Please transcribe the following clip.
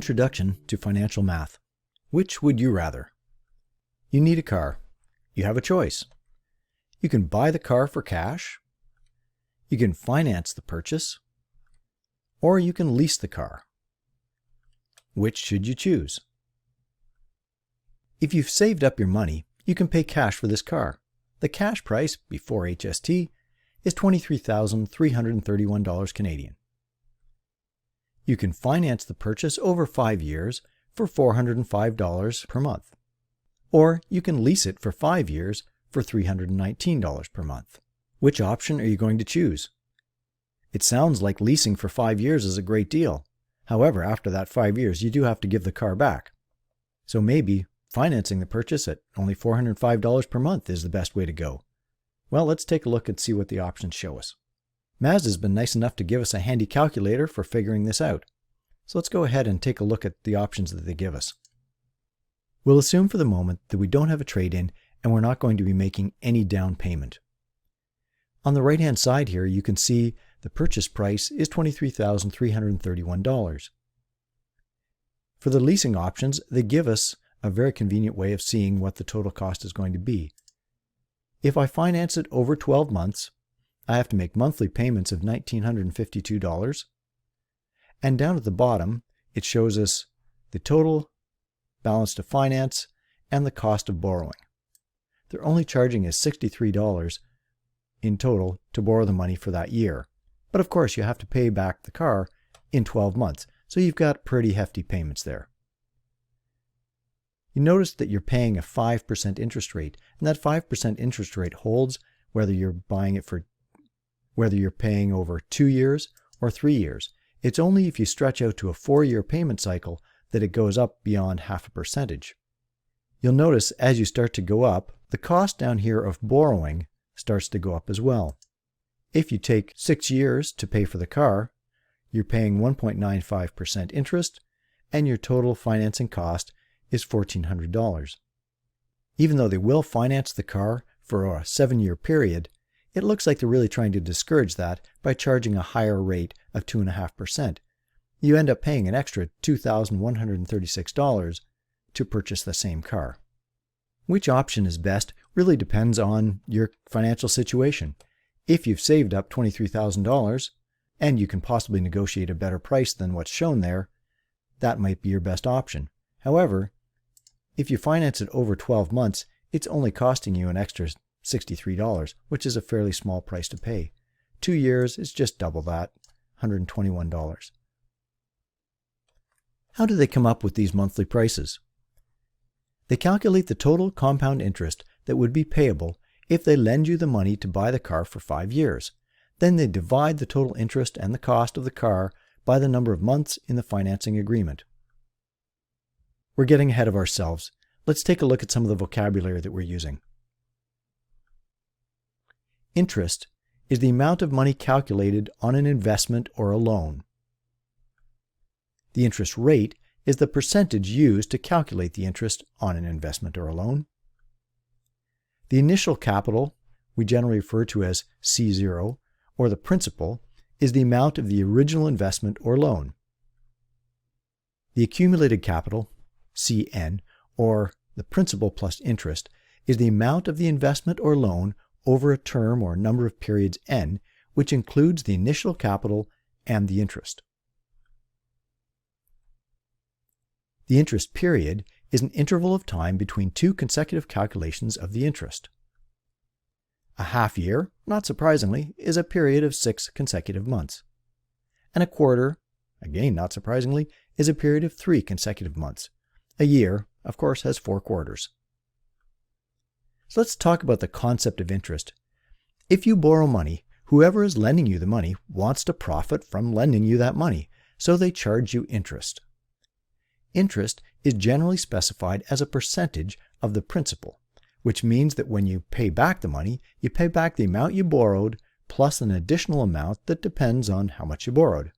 Introduction to Financial Math. Which would you rather? You need a car. You have a choice. You can buy the car for cash, you can finance the purchase, or you can lease the car. Which should you choose? If you've saved up your money, you can pay cash for this car. The cash price, before HST, is $23,331 Canadian. You can finance the purchase over 5 years for $405 per month. Or you can lease it for 5 years for $319 per month. Which option are you going to choose? It sounds like leasing for 5 years is a great deal. However, after that 5 years, you do have to give the car back. So maybe financing the purchase at only $405 per month is the best way to go. Well, let's take a look and see what the options show us. Mazda has been nice enough to give us a handy calculator for figuring this out. So let's go ahead and take a look at the options that they give us. We'll assume for the moment that we don't have a trade-in and we're not going to be making any down payment. On the right-hand side here, you can see the purchase price is $23,331. For the leasing options, they give us a very convenient way of seeing what the total cost is going to be. If I finance it over 12 months, I have to make monthly payments of $1,952. And down at the bottom, it shows us the total balance to finance and the cost of borrowing. They're only charging us $63 in total to borrow the money for that year. But of course, you have to pay back the car in 12 months. So you've got pretty hefty payments there. You notice that you're paying a 5% interest rate, and that 5% interest rate holds whether you're paying over 2 years or 3 years. It's only if you stretch out to a 4-year payment cycle that it goes up beyond 0.5%. You'll notice as you start to go up, the cost down here of borrowing starts to go up as well. If you take 6 years to pay for the car, you're paying 1.95% interest, and your total financing cost is $1,400. Even though they will finance the car for a 7-year period, it looks like they're really trying to discourage that by charging a higher rate of 2.5%. You end up paying an extra $2,136 to purchase the same car. Which option is best really depends on your financial situation. If you've saved up $23,000 and you can possibly negotiate a better price than what's shown there, that might be your best option. However, if you finance it over 12 months, it's only costing you an extra $63, which is a fairly small price to pay. 2 years is just double that, $121. How do they come up with these monthly prices? They calculate the total compound interest that would be payable if they lend you the money to buy the car for 5 years. Then they divide the total interest and the cost of the car by the number of months in the financing agreement. We're getting ahead of ourselves. Let's take a look at some of the vocabulary that we're using. Interest is the amount of money calculated on an investment or a loan. The interest rate is the percentage used to calculate the interest on an investment or a loan. The initial capital, we generally refer to as C0, or the principal, is the amount of the original investment or loan. The accumulated capital, CN, or the principal plus interest, is the amount of the investment or loan over a term or number of periods n, which includes the initial capital and the interest. The interest period is an interval of time between 2 consecutive calculations of the interest. A half year, not surprisingly, is a period of 6 consecutive months. And a quarter, again not surprisingly, is a period of 3 consecutive months. A year, of course, has 4 quarters. So let's talk about the concept of interest. If you borrow money, whoever is lending you the money wants to profit from lending you that money, so they charge you interest. Interest is generally specified as a percentage of the principal, which means that when you pay back the money, you pay back the amount you borrowed plus an additional amount that depends on how much you borrowed.